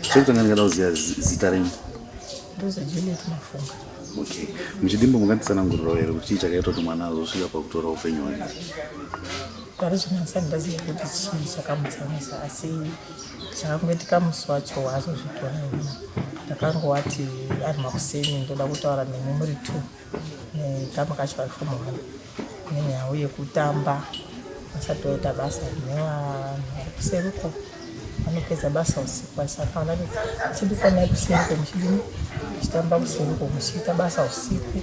Chikanga ngadauzia zita renyu. Ndozi Juliet Mafunga. Okay. Muchidimbo munganditsanangurirawo here kuti chii chakaita kuti mwana azosvika pakutora upenyu hwake? Parizvinasa ndaziva kuti chii chakamutsamisa asi chakangoitika musi wacho waazozvitora ina. Ndakangowati ari makuseni ndoda kutaura nemwe muri 2 nekama kacho ari fomu 1 nenyaya yekutamba asati oita basa nevanhu vari kuseri uko vanopedza basa usiku asi akaona chidifanai kuseri uko muchidini muchitamba kuseri uko muchiita basa usiku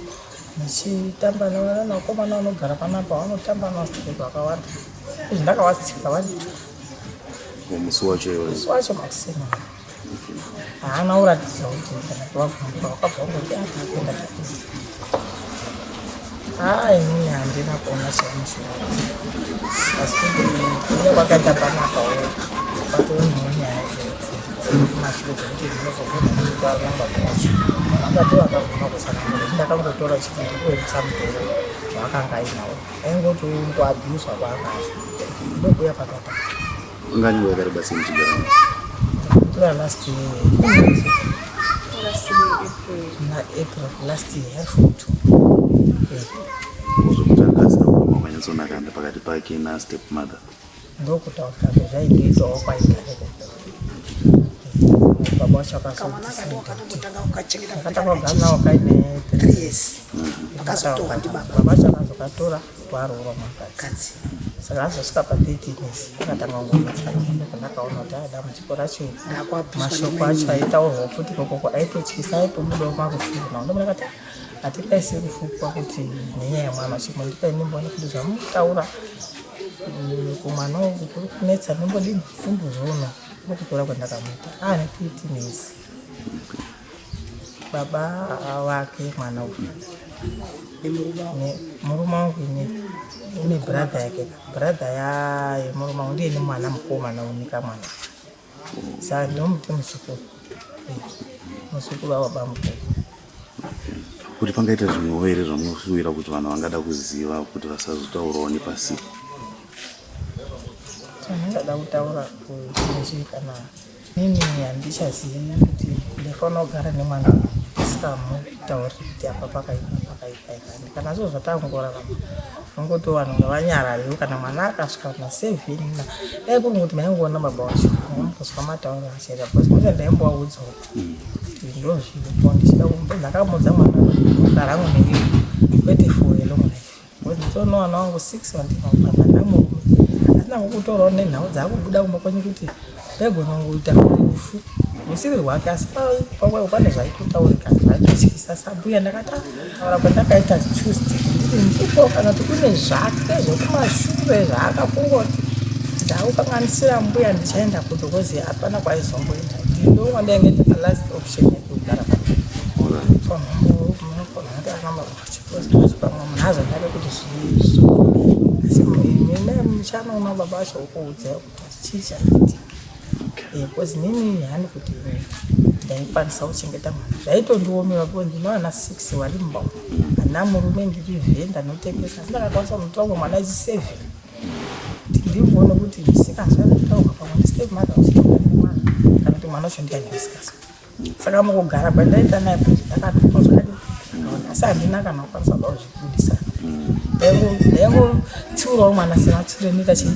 muchitamba navakomana vanogara panapa vanotamba navasiteki vakawanda izvi ndakavatsika vari 2 musi wacho iwoyo. musi wacho makuseni haana uratidza kuti kana towagumbuka wakabva ungoti atakuenda takuti inini handina kuona chamushuwa asi kuti kune kwakaita panakawo patononyaya kumashure dzekuti ndinozogona kutauramba kwacho vakati vakaguma kusanangura ndakangotora chikuekuedza mugero zvaakanga ainawo aingoti ungoabhuswa kwaakazi ndokuya pakata Unganyiwa yakareba sei muchigara? tora last year April last year futu Uzokutangazira kuti makanyatsonakanda pakati pake nastepmother. ndokutaura zvaingoitawo kwaigareko baba wacho akasakatangoganawo kaine 3 years baba wacho akazokatora warora mukadzi saka azosvika pa13 years akatanga ngometsakandakaona kuti ada muchikora chii mashoko acho aitaurwa futi kokoko aitotyisa aitobudawo marufuku ndomunakati hatikaisiri fukwa kuti nenyaya yemwana chimondipai nimboni kuti zvamutaura kumwana wangu kuri kunetsa nombodini imbuzoona nokutora kwandakamuita ane 15 years baba wake mwana uyu murume wangu ine brother yake brother yemurume wangu ndiye nemwana mukomana unika mwana saka ndinomuti musukuru wababa mukuru Kuti pangaita zvimwewo here zvamunoshuwira kuti vanhu vangada kuziva kuti vasazotaurawo nepasipo? chandingada kutaura kuchii kana mimi handichazivi kuti ndinofanira kugara nemwana ndisingamutauriri kuti apa pakaipa kana zvo zvatangorarama nongoti vanhu ngavanyararewo kana mwana akasvika na 7 dai kuri kuti maingoona baba wacho mukuzwa matauro achaita bcause kuti ndaimbowaudzwa kuti ndozviripo ndichida ndakamudza mwana gara hangu newe kwete 4 yelo muna bcause nditoona vana vangu 6 vandinopamba ndamurume asina kutorawo nenhau dzakubuda kumba kwenyu kuti begonongoita ufu musiri rwake asi pane zvaitotaurika zvaitotyisa sabhuya ndakataura kwandakaita tuesday nditi ndipo kana kuti kune zvake zvokumashure zvaakafunga kuti ndaukanganisira mbuya ndichaenda kudhokozi hapana kwaizomboenda ndindomwa ndainge ndipalast option yekugara pamwe munhu azodare kuti asi mine muchanoona baba vacho ukuudza kuti chii chaitika bcause nini hani kuti ndaikwanisa kuchengeta mwana zvaitondiomera po ndinoana 6 wari mumba ana murume ndiri vhenda notengesa asi ndakakwanisa mutongo mwana achi7 kuti ndimboone kuti ndisikazwa ndataurwa pamwe ndistep mother usitomwana kana kuti mwana wacho ndianyasikazwa saka mukugara kwandaita naye ndakatoa zvakadii asi handina kana kukwanisa kudawo zvekubudisa ndaingotsiurawo mwana sematsure ndita chii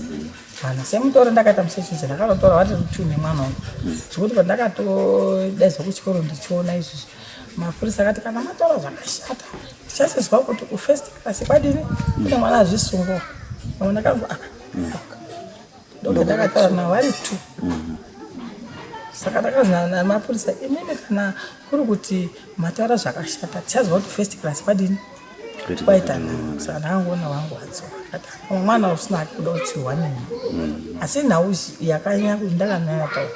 mwana semutoro ndakaita musechuzi ndakatotora vari 2 nemwana wangu zvekuti pandakatodaizwa kuchikoro ndichiona izvizvi mapurisa akati kana matora zvakashata tichachizwa kuti kufirst class kwadini kune mwana azvisungo pamwe ndakangoaka ndokandakataura navo vari 2 saka ndakazana mapurisa imini kana kuri kuti mataura zvakashata tichazwa kuti first class kwadini kwaitana saka ndakangoona wangu wadzoka mwana usina hake kuda kutsiwa nini asi nhau yakanyanya kuti ndakanayataura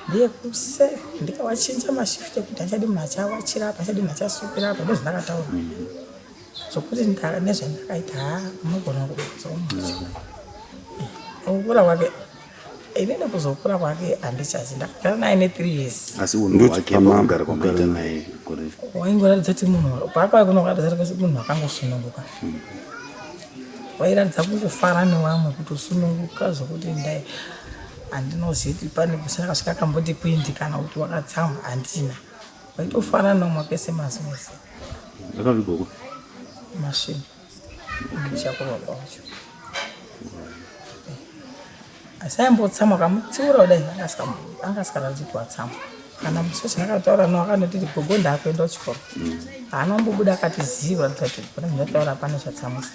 ndeyekuse ndikawachinja mashifti ekuti hachadi munhu achawachira apa hachadi munhu achasukira apa ndozvandakataura zvokuti nezvandakaita unogona kuudzawo mucho kukura kwake inini kuzokura kwake handichazi ndakagara naye ne3 years Asi unhu wake magara kwamaita naye kuri waingoratidza kuti munhu paakauya kunoratidza kuti munhu akangosununguka wairatidza kungofara nevamwe kutosununguka zvokuti handinozivi kuti pane kusakasvika kamboti kwindi kana kuti wakatsamwa handina waitofanana nomwe pese mazimese akavigwa kuti masvingo ndichakurwa wacho asi aimbotsamwa kamutsiura kudai angasingarati kuwatsamwa kana musosha akataura no akanoti gogo ndaakuenda kuchikoro haana kumbobuda akati ziva kuti pane zvinotaura pane zvatsamwisa